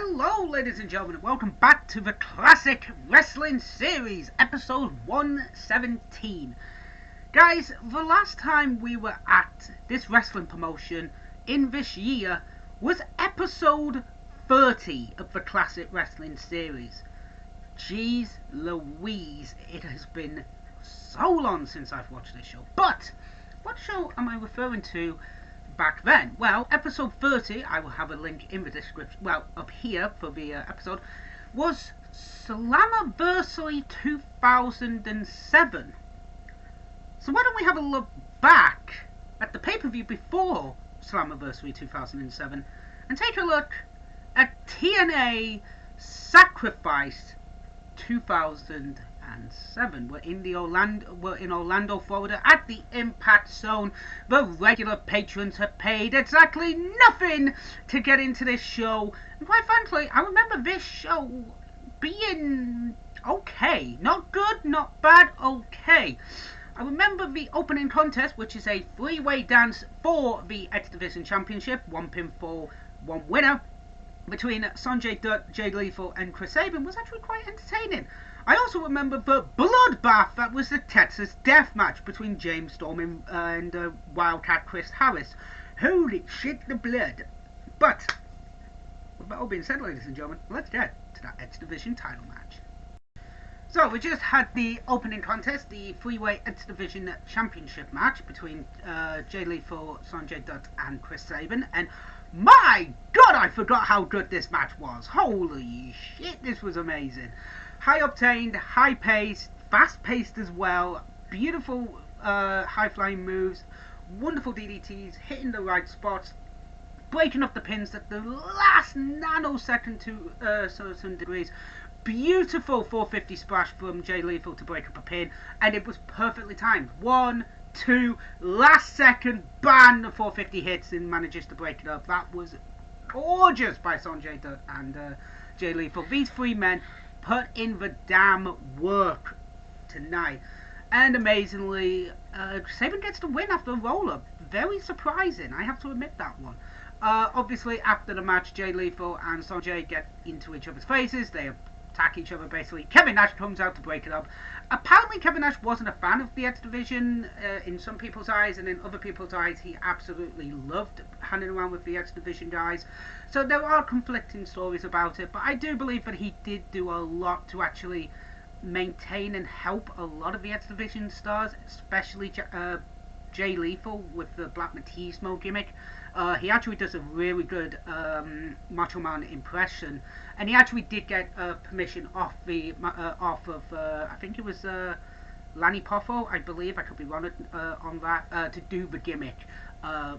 Hello ladies and gentlemen, and welcome back to the Classic Wrestling Series, episode 117. Guys, the last time we were at this wrestling promotion in this year was episode 30 of the Classic Wrestling Series. Jeez Louise, it has been so long since I've watched this show. But, what show am I referring to back then? Well, episode 30, I will have a link in the description, well, up here for the episode, was Slammiversary 2007. So why don't we have a look back at the pay-per-view before Slammiversary 2007 and take a look at TNA Sacrifice 2007. We're in Orlando, Florida, at the Impact Zone. The regular patrons have paid exactly nothing to get into this show. And quite frankly, I remember this show being okay. Not good, not bad, okay. I remember the opening contest, which is a three-way dance for the X Division Championship. One pinfall, one winner, between Sanjay Dutt, Jay Lethal and Chris Sabin, was actually quite entertaining. I also remember the bloodbath that was the Texas Deathmatch between James Storm and Wildcat Chris Harris. Holy shit, the blood. But, with that all being said, ladies and gentlemen, let's get to that X Division title match. So, we just had the opening contest, the three-way X Division Championship match between Jay Lethal, Sanjay Dutt and Chris Sabin, and my god, I forgot how good this match was. Holy shit, this was amazing. High obtained, high paced, fast paced as well. Beautiful high flying moves, wonderful DDTs, hitting the right spots, breaking up the pins at the last nanosecond to certain degrees. Beautiful 450 splash from Jay Lethal to break up a pin, and it was perfectly timed. 1, 2, last second, bang, the 450 hits and manages to break it up. That was gorgeous by Sanjay Dutt and Jay Lethal. These three men put in the damn work tonight. And amazingly, Sabin gets the win after a roll-up. Very surprising, I have to admit that one. Obviously, after the match, Jay Lethal and Sanjay get into each other's faces. They attack each other, basically. Kevin Nash comes out to break it up. Apparently, Kevin Nash wasn't a fan of the X Division in some people's eyes, and in other people's eyes, he absolutely loved hanging around with the X Division guys. So there are conflicting stories about it, but I do believe that he did do a lot to actually maintain and help a lot of the X Division stars, especially Jay Lethal with the Black Machismo gimmick. He actually does a really good Macho Man impression, and he actually did get permission off of I think it was Lanny Poffo, I believe, I could be wrong on that, to do the gimmick,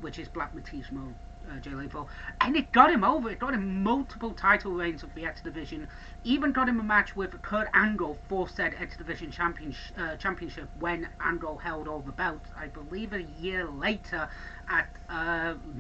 which is Black Machismo Jay Lethal, and it got him over. It got him multiple title reigns of the X Division, even got him a match with Kurt Angle for said X Division championship when Angle held all the belts, I believe a year later at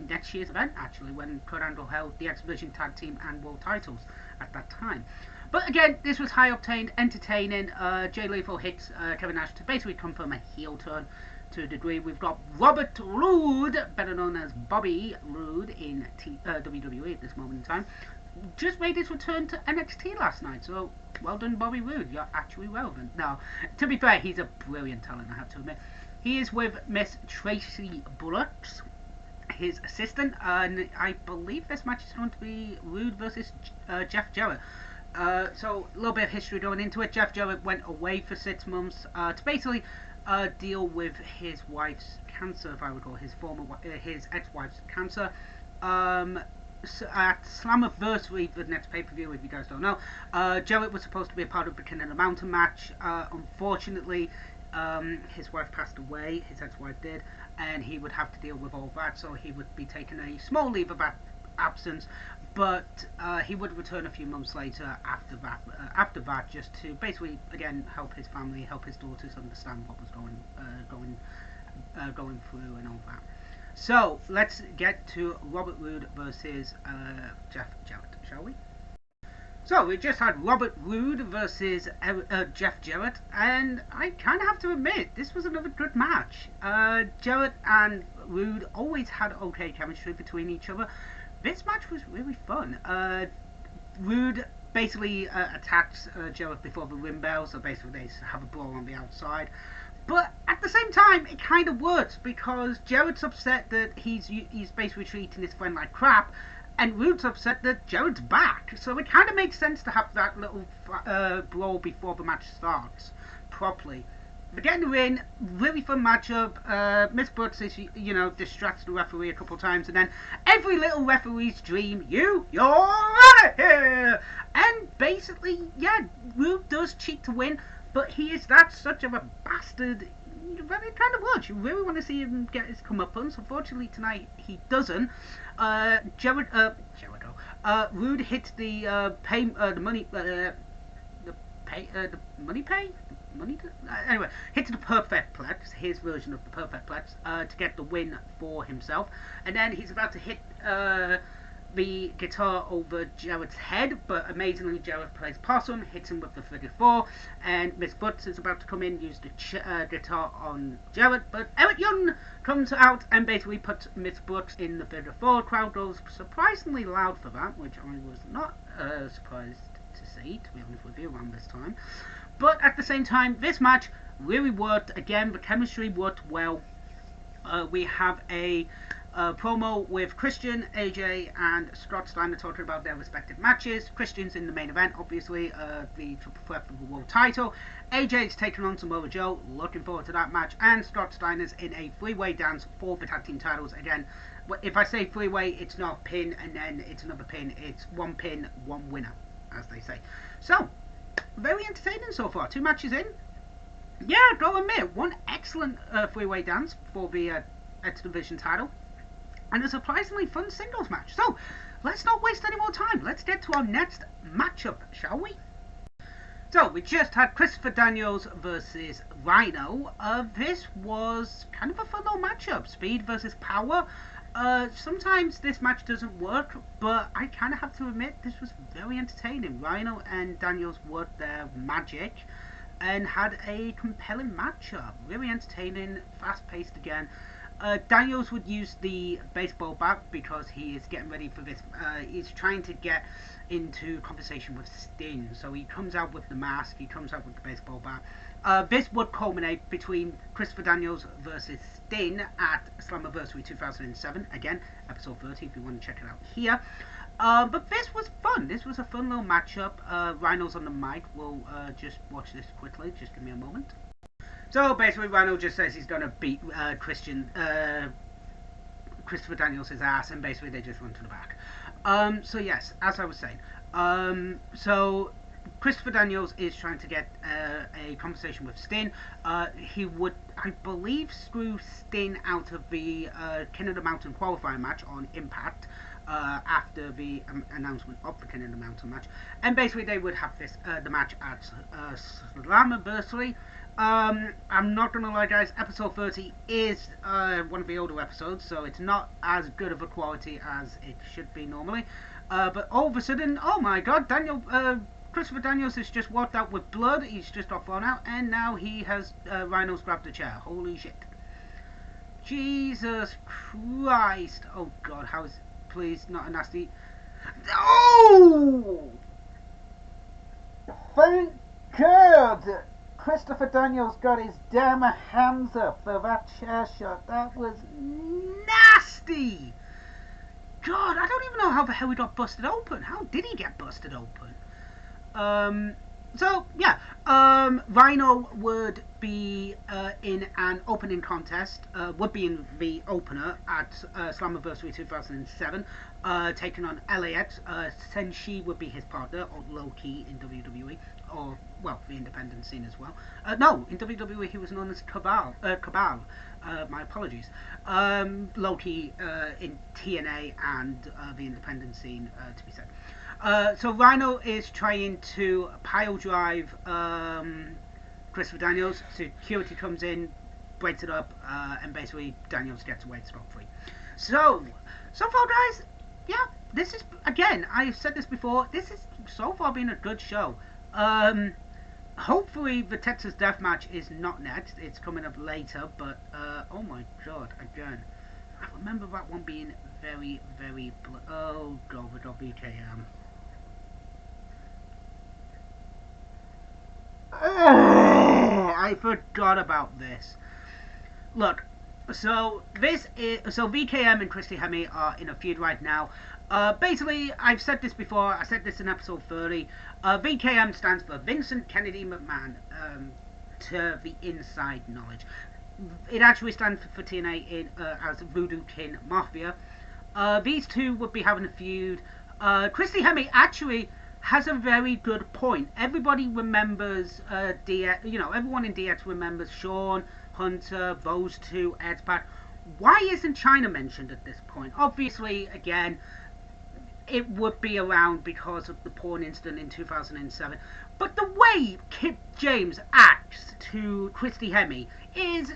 next year's event, actually, when Kurt Angle held the X Division tag team and world titles at that time. But again, this was high octane, entertaining. Jay Lethal hits Kevin Nash to basically confirm a heel turn to a degree. We've got Robert Roode, better known as Bobby Roode in WWE at this moment in time, just made his return to NXT last night. So well done, Bobby Roode. You're actually relevant. Now, to be fair, he's a brilliant talent, I have to admit. He is with Miss Tracy Brooks, his assistant, and I believe this match is going to be Roode versus Jeff Jarrett. So a little bit of history going into it. Jeff Jarrett went away for 6 months to basically deal with his wife's cancer, if I recall, his ex-wife's cancer. So at Slammiversary, the next pay-per-view, if you guys don't know, Jarrett was supposed to be a part of the King of the Mountain match. Unfortunately, his wife passed away, his ex-wife did, and he would have to deal with all that, so he would be taking a small leave of absence, but he would return a few months later after that, just to basically again help his family, help his daughters understand what was going through and all that. So let's get to Robert Roode versus Jeff Jarrett, shall we? So we just had Robert Roode versus Jeff Jarrett, and I kind of have to admit, this was another good match. Jarrett and Roode always had okay chemistry between each other. This match was really fun. Rude basically attacks Jarrett before the ring bell, so basically they have a brawl on the outside. But at the same time, it kind of works because Jarrett's upset that he's basically treating his friend like crap, and Rude's upset that Jarrett's back. So it kind of makes sense to have that little brawl before the match starts properly. But getting in, really fun matchup. Miss Brooks is, distracts the referee a couple of times, and then every little referee's dream, you're out of here! And basically, yeah, Rude does cheat to win, but he is that such of a bastard that it kind of works. You really want to see him get his comeuppance. Unfortunately, tonight he doesn't. Rude hits the anyway, hits the perfect plex, his version of the perfect plex, to get the win for himself. And then he's about to hit the guitar over Jarrett's head, but amazingly Jarrett plays possum, hits him with the 34, and Miss Butts is about to come in, use the guitar on Jarrett, but Eric Young comes out and basically puts Miss Butts in the 34. Crowd goes surprisingly loud for that, which I was not surprised to see, to be honest with you, around this time. But at the same time, this match really worked. Again, the chemistry worked well. We have a promo with Christian, AJ, and Scott Steiner talking about their respective matches. Christian's in the main event, obviously, the triple threat for the world title. AJ's taking on Samoa Joe, looking forward to that match. And Scott Steiner's in a three-way dance for the tag team titles. Again, if I say three-way, it's not pin and then it's another pin. It's one pin, one winner, as they say. So, very entertaining so far. 2 matches in. Yeah, gotta admit, one excellent three-way dance for the X Division title. And a surprisingly fun singles match. So, let's not waste any more time. Let's get to our next matchup, shall we? So, we just had Christopher Daniels versus Rhino. This was kind of a fun little matchup. Speed versus power. Sometimes this match doesn't work, but I kind of have to admit this was very entertaining. Rhino and Daniels worked their magic and had a compelling matchup. Really entertaining, fast-paced again. Daniels would use the baseball bat because he is getting ready for this. He's trying to get into conversation with Sting. So he comes out with the mask, he comes out with the baseball bat. This would culminate between Christopher Daniels versus Sting at Slammiversary 2007. Again, episode 30 if you want to check it out here. But this was fun. This was a fun little matchup. Rhino's on the mic. We'll just watch this quickly. Just give me a moment. So basically, Rhino just says he's gonna beat Christopher Daniels' ass, and basically they just run to the back. So yes, as I was saying, so Christopher Daniels is trying to get a conversation with Sting. He would, I believe, screw Sting out of the King of the Mountain qualifying match on Impact. After the announcement of the King of the Mountain match, and basically they would have this the match at Slammiversary. I'm not gonna lie, guys. Episode 30 is one of the older episodes, so it's not as good of a quality as it should be normally. But all of a sudden, oh my God, Christopher Daniels has just walked out with blood. He's just got thrown out, and now he has Rhino's grabbed a chair. Holy shit! Jesus Christ! Oh God, how is? Please, not a nasty. Oh! Thank God! Christopher Daniels got his damn hands up for that chair shot. That was nasty! God, I don't even know how the hell he got busted open. How did he get busted open? So, yeah. Rhino would be in an opening contest, would be in the opener at Slammiversary 2007, taking on LAX. Senshi would be his partner, or low-key in WWE, or, well, the independent scene as well. No, in WWE he was known as Cabal. My apologies. Low-key in TNA and the independent scene, to be said. So Rhino is trying to pile drive Christopher Daniels. Security comes in, breaks it up, and basically Daniels gets away scot-free. So far, guys, yeah, this is, again, I've said this before, this is so far been a good show. Hopefully the Texas Deathmatch is not next, it's coming up later, but oh my God, again, I remember that one being very, very, oh God, we got BKM. I forgot about this. Look, so VKM and Christy Hemme are in a feud right now. Basically, I've said this before. I said this in episode 30. VKM stands for Vincent Kennedy McMahon. To the inside knowledge, it actually stands for TNA as Voodoo King Mafia. These two would be having a feud. Christy Hemme actually has a very good point. Everybody remembers DX. Everyone in DX remembers Shawn, Hunter, those two, X-Pac. Why isn't China mentioned at this point? Obviously, again, it would be around because of the porn incident in 2007. But the way Kip James acts to Christy Hemme is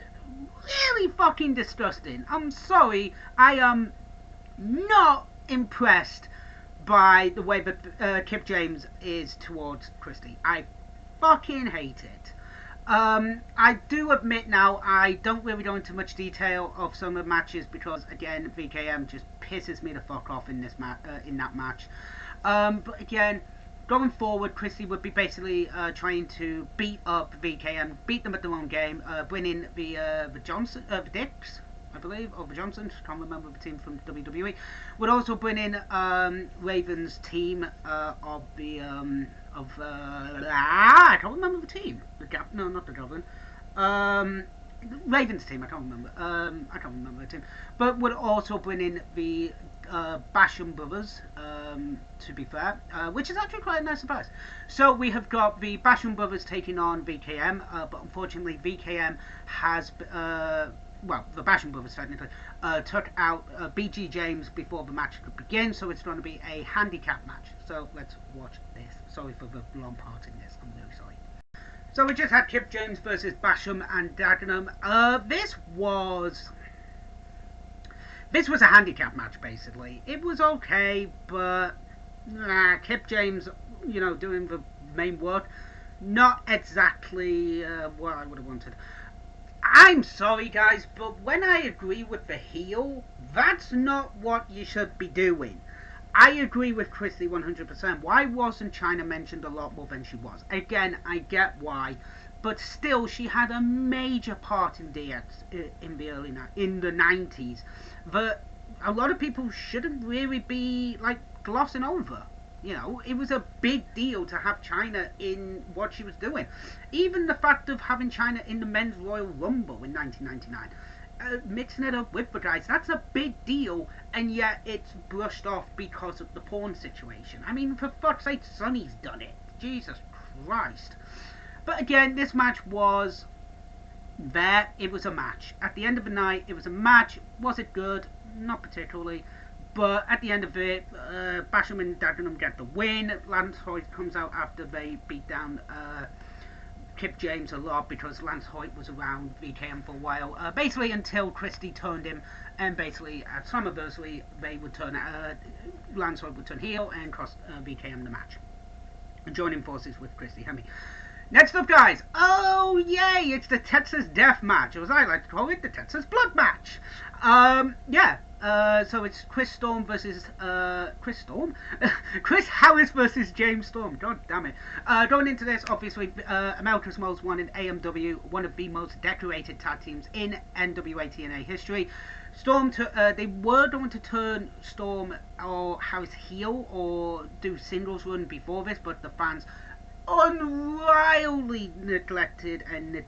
really fucking disgusting. I'm sorry, I am not impressed by the way that Kip James is towards Christy. I fucking hate it. I do admit now, I don't really go into much detail of some of the matches because, again, VKM just pisses me the fuck off in in that match. But again, going forward, Christy would be basically trying to beat up VKM, beat them at their own game, bring in the Dicks, I believe, or the Johnsons, can't remember the team from WWE. Would also bring in Raven's team of the I can't remember the team. No, not the Goblin. Raven's team. I can't remember the team. But would also bring in the Basham brothers. To be fair, which is actually quite a nice surprise. So we have got the Basham brothers taking on VKM, but unfortunately VKM has. The Basham brothers technically took out BG James before the match could begin, so it's going to be a handicap match. So let's watch this. Sorry for the long part in this, I'm really sorry. So we just had Kip James versus Basham and Dagnam. This was a handicap match basically. It was okay, but Kip James, doing the main work, not exactly what I would have wanted. I'm sorry guys, but when I agree with the heel, that's not what you should be doing. I agree with Christy 100%. Why wasn't China mentioned a lot more than she was? Again, I get why, but still, she had a major part in DX in the 90s that a lot of people shouldn't really be glossing over. It was a big deal to have China in what she was doing. Even the fact of having China in the Men's Royal Rumble in 1999. Mixing it up with the guys, that's a big deal, and yet it's brushed off because of the porn situation. I mean, for fuck's sake, Sonny's done it. Jesus Christ. But again, this match was there. It was a match. At the end of the night, it was a match. Was it good? Not particularly. But at the end of it, Basham and Dagnam get the win. Lance Hoyt comes out after they beat down Kip James a lot because Lance Hoyt was around VKM for a while. Basically until Christy turned him, and basically at Slammiversary they would turn Lance Hoyt would turn heel and cost VKM the match, joining forces with Christy Hemme. Next up, guys, oh yay, it's the Texas Death Match, or as I like to call it, the Texas Blood Match. So it's Chris Storm versus Chris Harris versus James Storm. God damn it. Going into this, obviously, America's Most Wanted, AMW, one of the most decorated tag teams in NWA TNA history. Storm, they were going to turn Storm or Harris heel or do singles run before this, but the fans unrivalably neglected and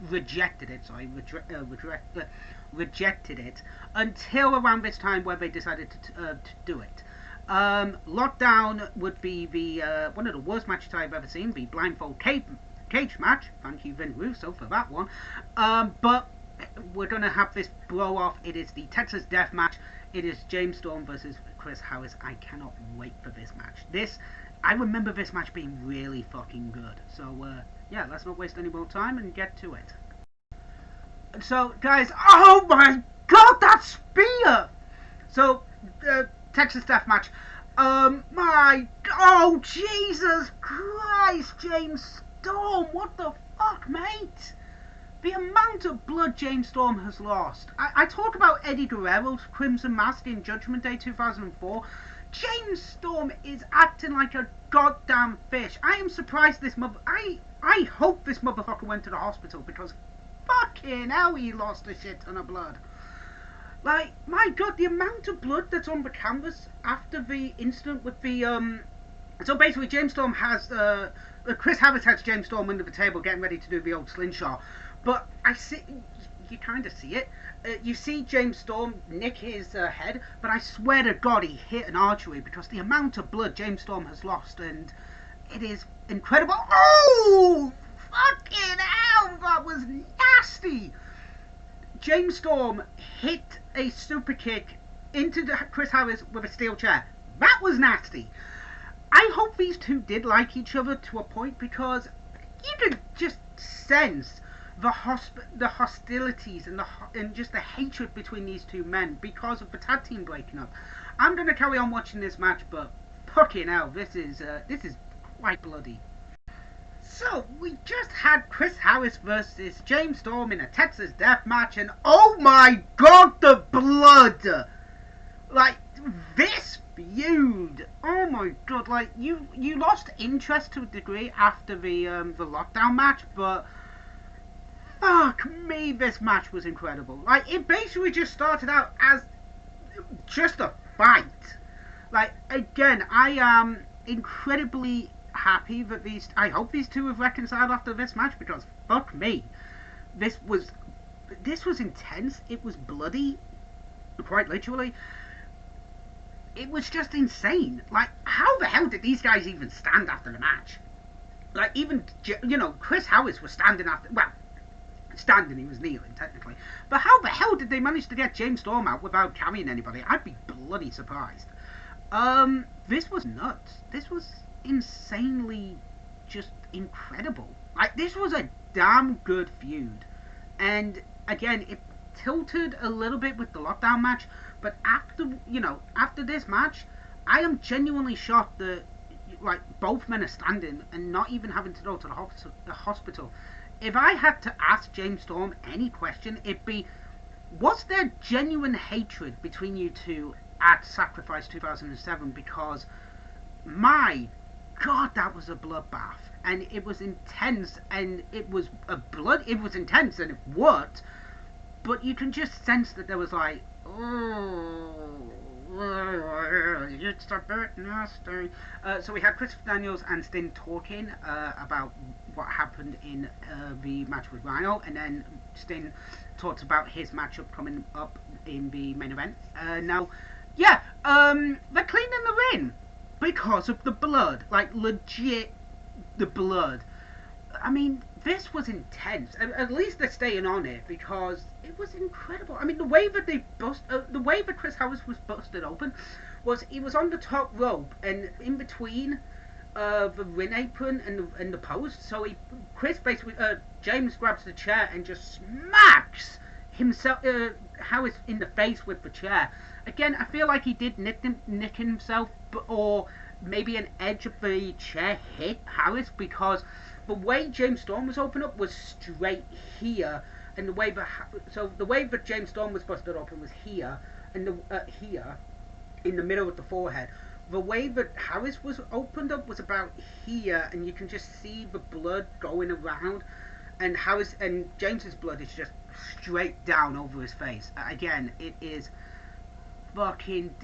rejected it. Rejected it until around this time where they decided to do it. Lockdown would be the one of the worst matches I've ever seen, the blindfold cage match. Thank you, Vin Russo, for that one. But we're going to have this blow off. It is the Texas Death Match. It is James Storm versus Chris Harris. I cannot wait for this match. I remember this match being really fucking good. So, yeah, let's not waste any more time and get to it. So, guys, oh my god, that spear! So, Texas Death Match. Oh, Jesus Christ, James Storm, what the fuck, mate? The amount of blood James Storm has lost. I talk about Eddie Guerrero's Crimson Mask in Judgment Day 2004. James Storm is acting like a goddamn fish. I am surprised this I hope this motherfucker went to the hospital because fucking hell, he lost a shit ton of blood. Like, my god, the amount of blood that's on the canvas after the incident with the, so basically James Storm has, Chris Harris has James Storm under the table getting ready to do the old slingshot. But I see, you kind of see it. You see James Storm nick his head, but I swear to God he hit an artery because the amount of blood James Storm has lost, and it is incredible. Oh! Fucking hell, that was nasty! James Storm hit a super kick into Chris Harris with a steel chair. That was nasty. I hope these two did like each other to a point because you could just sense the hostilities and just the hatred between these two men because of the tag team breaking up. I'm going to carry on watching this match, but fucking hell, this is quite bloody. So, we just had Chris Harris versus James Storm in a Texas death match, and oh my god, the blood! Like, this feud, oh my god, like, you lost interest to a degree after the lockdown match, but fuck me, this match was incredible. Like, it basically just started out as just a fight. Like, again, I am incredibly happy that I hope these two have reconciled after this match because fuck me, this was intense. It was bloody, quite literally. It was just insane. Like, how the hell did these guys even stand after the match? Like, even, you know, Chris Harris was standing after, well, standing, he was kneeling technically, but how the hell did they manage to get James Storm out without carrying anybody? I'd be bloody surprised. This was nuts. This was insanely just incredible. Like, this was a damn good feud, and again, it tilted a little bit with the lockdown match, but after this match, I am genuinely shocked that, like, both men are standing and not even having to go to the hospital. If I had to ask James Storm any question, it'd be, was there genuine hatred between you two at Sacrifice 2007? Because my god, that was a bloodbath, and it was intense, and it was intense, and it worked, but you can just sense that there was like, oh, it's a bit nasty. So we had Christopher Daniels and Sting talking about what happened in the match with Rhino, and then Sting talked about his matchup coming up in the main event. Now, yeah, they're cleaning the ring because of the blood, like legit the blood. I mean, this was intense. At least they're staying on it because it was incredible. I mean, the way that the way that Chris Harris was busted open was he was on the top rope and in between the ring apron and the post. So James grabs the chair and just smacks Harris in the face with the chair. Again, I feel like he did nick himself, or maybe an edge of the chair hit Harris because the way James Storm was opened up was straight here, and the way that James Storm was busted open was here, and here in the middle of the forehead. The way that Harris was opened up was about here, and you can just see the blood going around, and James's blood is just straight down over his face. Again, it is fucking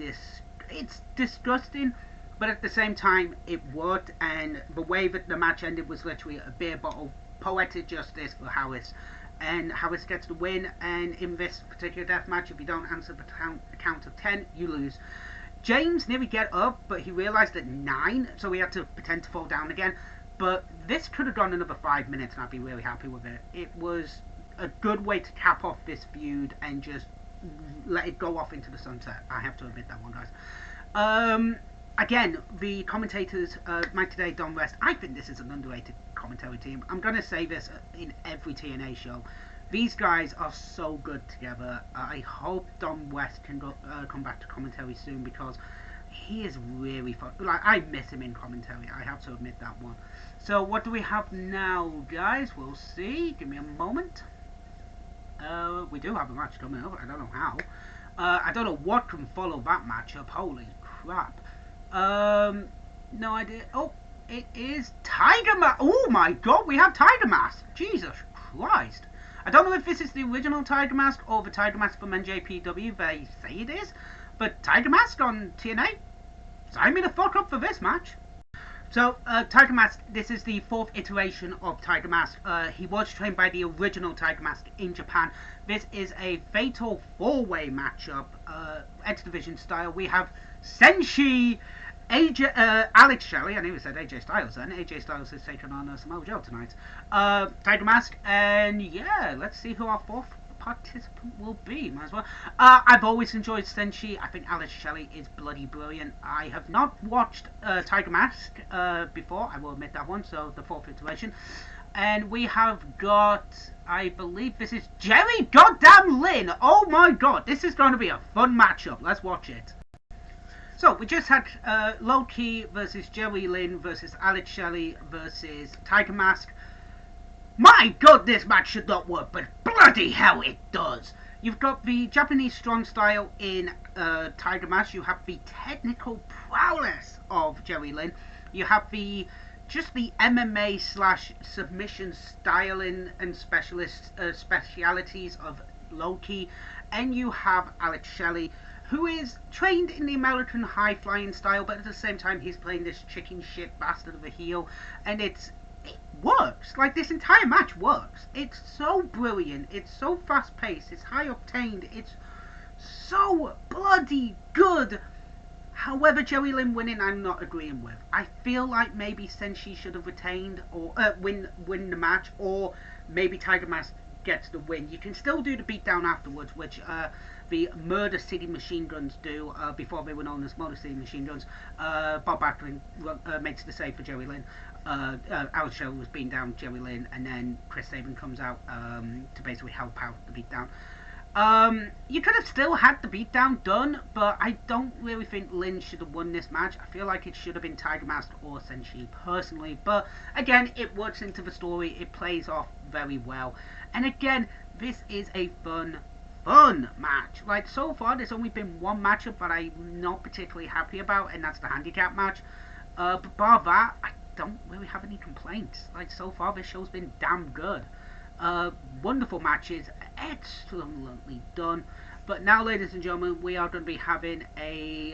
it's disgusting, but at the same time it worked, and the way that the match ended was literally a beer bottle poetic justice for Harris, and Harris gets the win. And in this particular death match, if you don't answer the count of 10, you lose. James nearly get up, but he realised at 9, so he had to pretend to fall down again. But this could have gone another 5 minutes and I'd be really happy with it. It was a good way to cap off this feud and just let it go off into the sunset. I have to admit that one, guys. Again, the commentators, Mighty Day, Don West, I think this is an underrated commentary team. I'm going to say this in every TNA show. These guys are so good together. I hope Don West can come back to commentary soon because he is really fun. Like, I miss him in commentary. I have to admit that one. So, what do we have now, guys? We'll see. Give me a moment. We do have a match coming up. I don't know how. I don't know what can follow that matchup. Holy crap. No idea. Oh, it is Tiger Mask. Oh my god, we have Tiger Mask. Jesus Christ. I don't know if this is the original Tiger Mask or the Tiger Mask from NJPW. They say it is. But Tiger Mask on TNA. Sign me the fuck up for this match. So, Tiger Mask, this is the 4th iteration of Tiger Mask. He was trained by the original Tiger Mask in Japan. This is a fatal 4-way matchup, X Division style. We have Senshi, Alex Shelley, I knew we said AJ Styles then. AJ Styles is taking on Samoa Joe tonight. Tiger Mask, and yeah, let's see who our 4th participant will be. Might as well. I've always enjoyed Senshi. I think Alex Shelley is bloody brilliant. I have not watched Tiger Mask before, I will admit that one, so the 4th iteration. And we have got, I believe this is Jerry Goddamn Lynn. Oh my god, this is going to be a fun matchup. Let's watch it. So, we just had Low-Key versus Jerry Lynn versus Alex Shelley versus Tiger Mask. My god, this match should not work, but bloody hell it does. You've got the Japanese strong style in Tiger Mask. You have the technical prowess of Jerry Lynn. You have the MMA / submission styling and specialities of Low-Key. And you have Alex Shelley, who is trained in the American high-flying style, but at the same time he's playing this chicken shit bastard of a heel, and it works. Like, this entire match works. It's so brilliant, it's so fast-paced, it's high-octaned, it's so bloody good. However, Jerry Lynn winning, I'm not agreeing with. I feel like maybe Senshi should have retained, or win the match, or maybe Tiger Mask gets the win. You can still do the beatdown afterwards, which the Murder City Machine Guns do, before they were known as Motor City Machine Guns. Bob Backlund makes the save for Jerry Lynn. Alex Shelley was beating down Jerry Lynn, and then Chris Sabin comes out to basically help out the beatdown. You could have still had the beatdown done, but I don't really think Lynn should have won this match. I feel like it should have been Tiger Mask or Senshi personally, but again, it works into the story, it plays off very well. And again, this is a fun match. Like, so far there's only been one matchup that I'm not particularly happy about, and that's the handicap match. But bar that, I don't really have any complaints. Like, so far this show's been damn good. Wonderful matches, excellently done. But now, ladies and gentlemen, we are going to be having a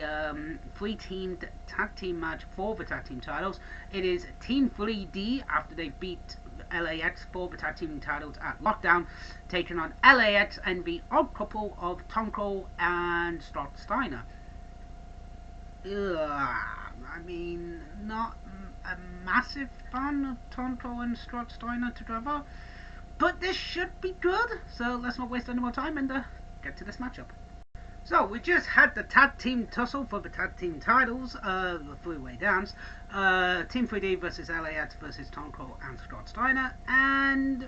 3-teamed tag team match for the tag team titles. It is Team 3D, after they beat LAX for the tag team titles at Lockdown, taking on LAX and the odd couple of Tonko and Scott Steiner. I mean, not a massive fan of Tonko and Scott Steiner together, but this should be good, so let's not waste any more time and get to this matchup. So, we just had the tag team tussle for the tag team titles, the 3-way dance. Team 3D versus LAX versus Tonko and Scott Steiner, and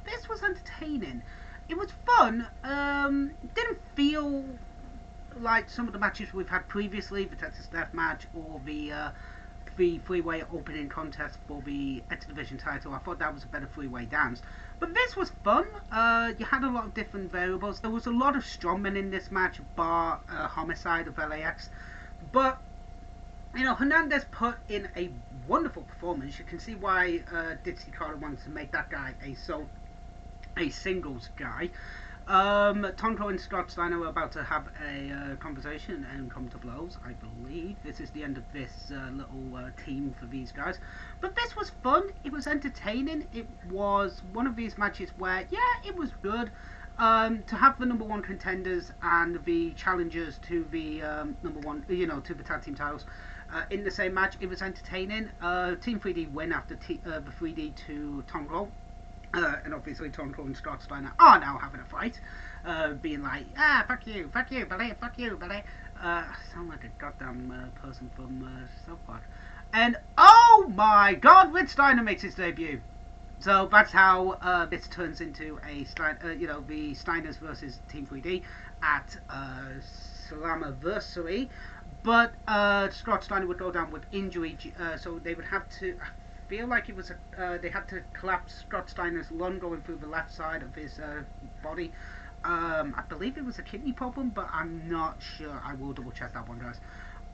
this was entertaining. It was fun. Didn't feel like some of the matches we've had previously, the Texas Deathmatch or the 3-way opening contest for the X Division title. I thought that was a better 3-way dance. But this was fun. You had a lot of different variables. There was a lot of strongmen in this match, bar Homicide of LAX. But, you know, Hernandez put in a wonderful performance. You can see why Dixie Carter wants to make that guy a singles guy. Tonko and Scott Steiner were about to have a conversation and come to blows, I believe. This is the end of this little team for these guys. But this was fun. It was entertaining. It was one of these matches where, yeah, it was good. To have the number 1 contenders and the challengers to the number 1, you know, to the tag team titles in the same match, it was entertaining. Team 3D win after the 3D to Tonko. And obviously Tonko and Scott Steiner are now having a fight, being like, fuck you, buddy, fuck you, buddy. I sound like a goddamn person from South Park. And oh my god, Rich Steiner makes his debut. So that's how this turns into a, the Steiners versus Team 3D at Slammiversary. But Scott Steiner would go down with injury, so they would have to... I feel like it was they had to collapse Scott Steiner's lung going through the left side of his body. I believe it was a kidney problem, but I'm not sure. I will double check that one, guys.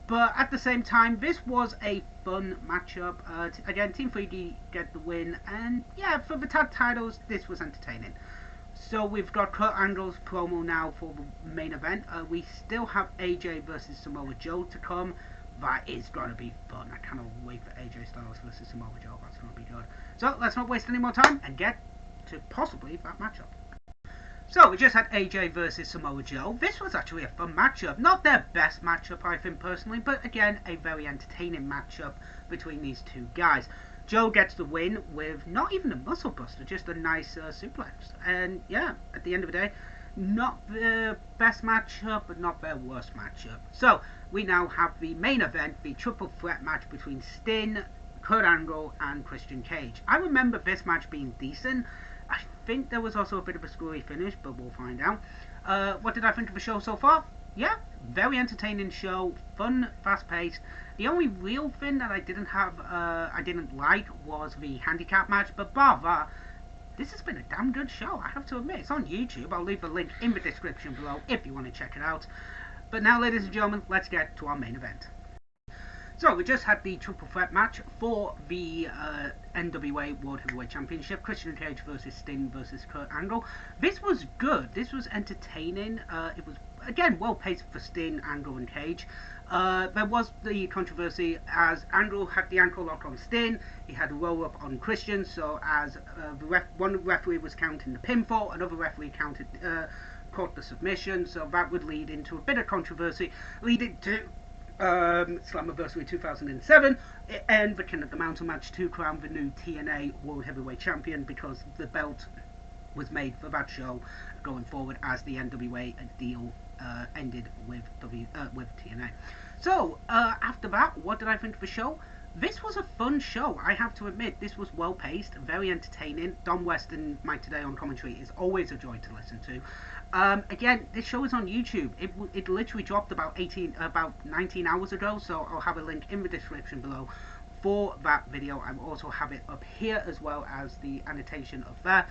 But at the same time, this was a fun matchup. Again, Team 3D get the win, and yeah, for the tag titles, this was entertaining. So we've got Kurt Angle's promo now for the main event. We still have AJ versus Samoa Joe to come. That is going to be fun. I cannot wait for AJ Styles versus Samoa Joe. That's going to be good. So let's not waste any more time and get to possibly that matchup. So we just had AJ versus Samoa Joe. This was actually a fun matchup. Not their best matchup, I think, personally, but again, a very entertaining matchup between these two guys. Joe gets the win with not even a muscle buster, just a nice suplex. And yeah, at the end of the day, not the best matchup, but not their worst matchup. So we now have the main event, the triple threat match between Sting, Kurt Angle, and Christian Cage. I remember this match being decent. I think there was also a bit of a screwy finish, but we'll find out. What did I think of the show so far? Yeah, very entertaining show, fun, fast-paced. The only real thing that I didn't like was the handicap match, but bar that, this has been a damn good show, I have to admit. It's on YouTube. I'll leave the link in the description below if you want to check it out. But now, ladies and gentlemen, let's get to our main event. So, we just had the triple threat match for the NWA World Heavyweight Championship. Christian Cage versus Sting versus Kurt Angle. This was good. This was entertaining. It was, again, well paced for Sting, Angle, and Cage. There was the controversy as Angle had the ankle lock on Sting. He had a roll up on Christian. So, as one referee was counting the pinfall, another referee caught the submission. So that would lead into a bit of controversy, leading to Slammiversary 2007 and the King of the Mountain match to crown the new TNA World Heavyweight Champion, because the belt was made for that show going forward as the NWA deal ended with TNA. So after that, what did I think of the show? This was a fun show, I have to admit. This was well paced, very entertaining. Don West and Mike Today on commentary is always a joy to listen to. Again, this show is on YouTube. It literally dropped about 19 hours ago, so I'll have a link in the description below for that video. I will also have it up here as well as the annotation of that.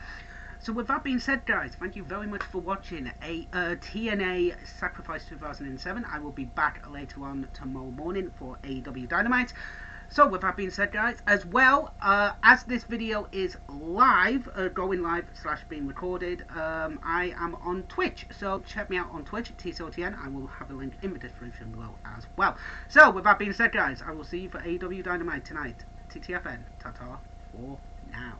So with that being said, guys, thank you very much for watching a TNA Sacrifice 2007. I will be back later on tomorrow morning for AEW Dynamite. So with that being said, guys, as well as this video is live, going live / being recorded, I am on Twitch. So check me out on Twitch, TCOTN. I will have a link in the description below as well. So with that being said, guys, I will see you for AEW Dynamite tonight. TTFN. Ta-ta for now.